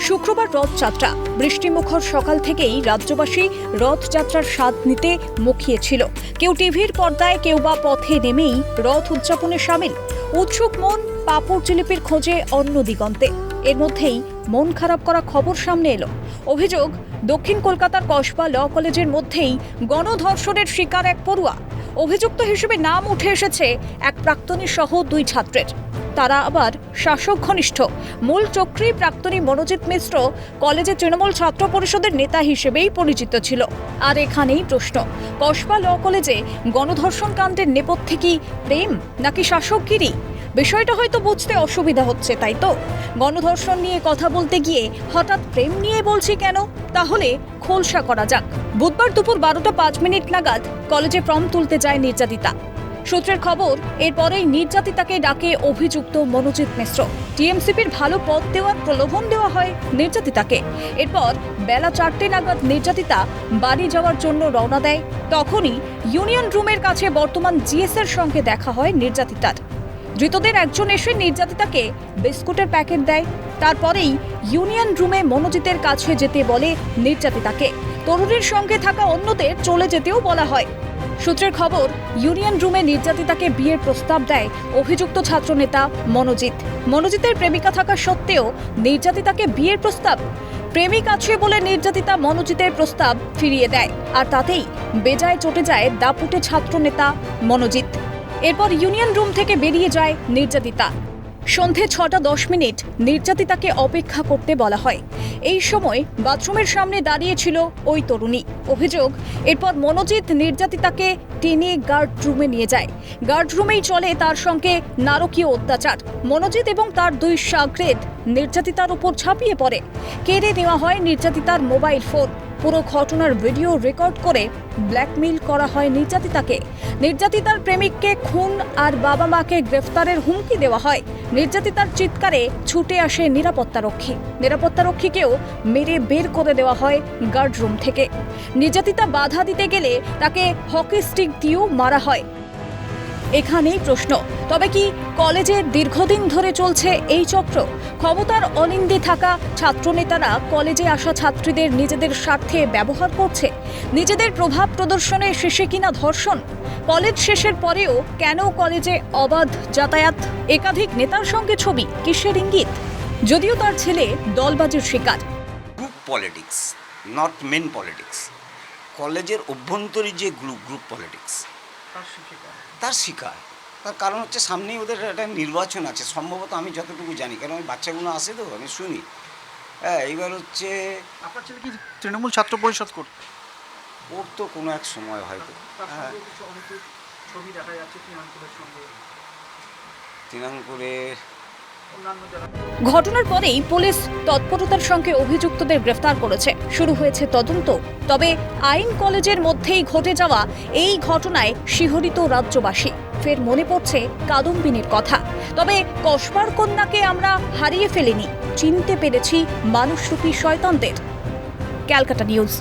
শুক্রবার রথযাত্রা। বৃষ্টিমুখর সকাল থেকেই রাজ্যবাসী রথযাত্রার স্বাদ নিতে মুখিয়েছিল। কেউ টিভির পর্দায়, কেউ বা পথে নেমেই রথ উদযাপনে সামিল। উৎসুক মন পাঁপড় জিলিপির খোঁজে অন্য দিগন্তে। এর মধ্যেই মন খারাপ করা খবর সামনে এলো। অভিযোগ, দক্ষিণ কলকাতার কসবা ল কলেজের মধ্যেই গণধর্ষণের শিকার এক পড়ুয়া। অভিযুক্ত হিসেবে নাম উঠে এসেছে এক প্রাক্তনী সহ 2 ছাত্রের। তারা আবার শাসক ঘনিষ্ঠ। মূল চক্রী প্রাক্তনী মনোজিৎ মিশ্র কলেজের তৃণমূল ছাত্র পরিষদের নেতা হিসেবেই পরিচিত ছিল। আর এখানেই প্রশ্ন, কসবা ল কলেজে গণধর্ষণ কাণ্ডের নেপথ্যে কি প্রেম নাকি শাসকগিরি? বিষয়টা হয়তো বুঝতে অসুবিধা হচ্ছে, তাই তো? গণধর্ষণ নিয়ে কথা বলতে গিয়ে হঠাৎ প্রেম নিয়ে বলছি কেন? তাহলে খোলসা করা যাক। বুধবার দুপুর 12টা 5 মিনিট নাগাদ কলেজে ফর্ম তুলতে যায় নির্যাতিতা। সূত্রের খবর, এরপরেই নির্যাতিতাকে ডাকে অভিযুক্ত মনোজিৎ মিশ্র। টিএমসিপির ভালো পদ দেওয়ার প্রলোভন দেওয়া হয় নির্যাতিতাকে। এরপর বেলা 4টে নাগাদ নির্যাতিতা বাড়ি যাওয়ার জন্য রওনা দেয়। তখনই ইউনিয়ন রুমের কাছে বর্তমান জিএসের সঙ্গে দেখা হয় নির্যাতিতার। ধৃতদের একজন এসে নির্যাতিতাকে বিস্কুটের প্যাকেট দেয়। তারপরেই ইউনিয়ন রুমে মনোজিতের কাছে যেতে বলে নির্যাতিতাকে। তরুণীর সঙ্গে থাকা অন্যদের চলে যেতেও বলা হয়। সূত্রের খবর, ইউনিয়ন রুমে নির্যাতিতাকে বিয়ের প্রস্তাব দেয় অভিযুক্ত ছাত্রনেতা মনোজিৎ। মনোজিতের প্রেমিকা থাকা সত্ত্বেও নির্যাতিতাকে বিয়ের প্রস্তাব। প্রেমিক আছে বলে নির্যাতিতা মনোজিতের প্রস্তাব ফিরিয়ে দেয়, আর তাতেই বেজায় চটে যায় দাপুটে ছাত্রনেতা মনোজিৎ। এরপর ইউনিয়ন রুম থেকে বেরিয়ে যায় নির্যাতিতা। সন্ধে 6টা 10 মিনিট নির্যাতিতাকে অপেক্ষা করতে বলা হয়। এই সময় বাথরুমের সামনে দাঁড়িয়ে ছিল ওই তরুণী। অভিযোগ, এরপর মনোজিৎ নির্যাতিতাকে টেনে গার্ড রুমে নিয়ে যায়। গার্ড রুমেই চলে তার সঙ্গে নারকীয় অত্যাচার। মনোজিৎ এবং তার 2 শাগরেদ নির্যাতিতার উপর ঝাঁপিয়ে পড়ে। কেড়ে নেওয়া হয় নির্যাতিতার মোবাইল ফোন। পুরো ঘটনার ভিডিও রেকর্ড করে ব্ল্যাকমেইল করা হয় নির্যাতিতাকে। নির্যাতিতার প্রেমিককে খুন আর বাবা মাকে গ্রেফতারের হুমকি দেওয়া হয়। নির্যাতিতার চিৎকারে ছুটে আসে নিরাপত্তারক্ষী। নিরাপত্তারক্ষীকেও মেরে বের করে দেওয়া হয় গার্ড রুম থেকে। নির্যাতিতা বাধা দিতে গেলে তাকে হকি স্টিক দিয়েও মারা হয়। এখানেই প্রশ্ন, তবে কি কলেজে দীর্ঘদিন ধরে চলছে এই চক্র? ক্ষমতার অলিন্দে থাকা ছাত্রনেতারা কলেজে আসা ছাত্রীদের নিজেদের স্বার্থে ব্যবহার করছে। নিজেদের প্রভাব প্রদর্শনে শেষে কিনা ধর্ষণ। কলেজ শেষের পরেও কেন কলেজে অবাধ যাতায়াত? একাধিক নেতার সঙ্গে ছবি, কিসের ইঙ্গিত? যদিও তার ছেলে দলবাজির শিকার। Group politics, not main politics. কলেজের অভ্যন্তরীণ যে গ্রুপ পলিটিক্স তার শিকার। তার কারণ হচ্ছে সামনেই ওদের একটা নির্বাচন আছে সম্ভবত, আমি যতটুকু জানি, কারণ ওই বাচ্চাগুলো আসে তো আমি শুনি। হ্যাঁ, এইবার হচ্ছে আপনার ছেলে কি তৃণমূল ছাত্র পরিষদ করতো কোনো এক সময় হয়তো। হ্যাঁ, ছবি দেখা যাচ্ছে তৃণাঙ্কুরের। ঘটনার পরেই পুলিশ তৎপরতার সঙ্গে অভিযুক্তদের গ্রেফতার করেছে। শুরু হয়েছে তদন্ত। তবে আইন কলেজের মধ্যেই ঘটে যাওয়া এই ঘটনায় শিহরিত রাজ্যবাসী। ফের মনে পড়ছে কাদম্বিনীর কথা। তবে কসবার কন্যাকে আমরা হারিয়ে ফেলিনি, চিনতে পেরেছি মানুষরূপী শয়তানদের। ক্যালকাটা নিউজ।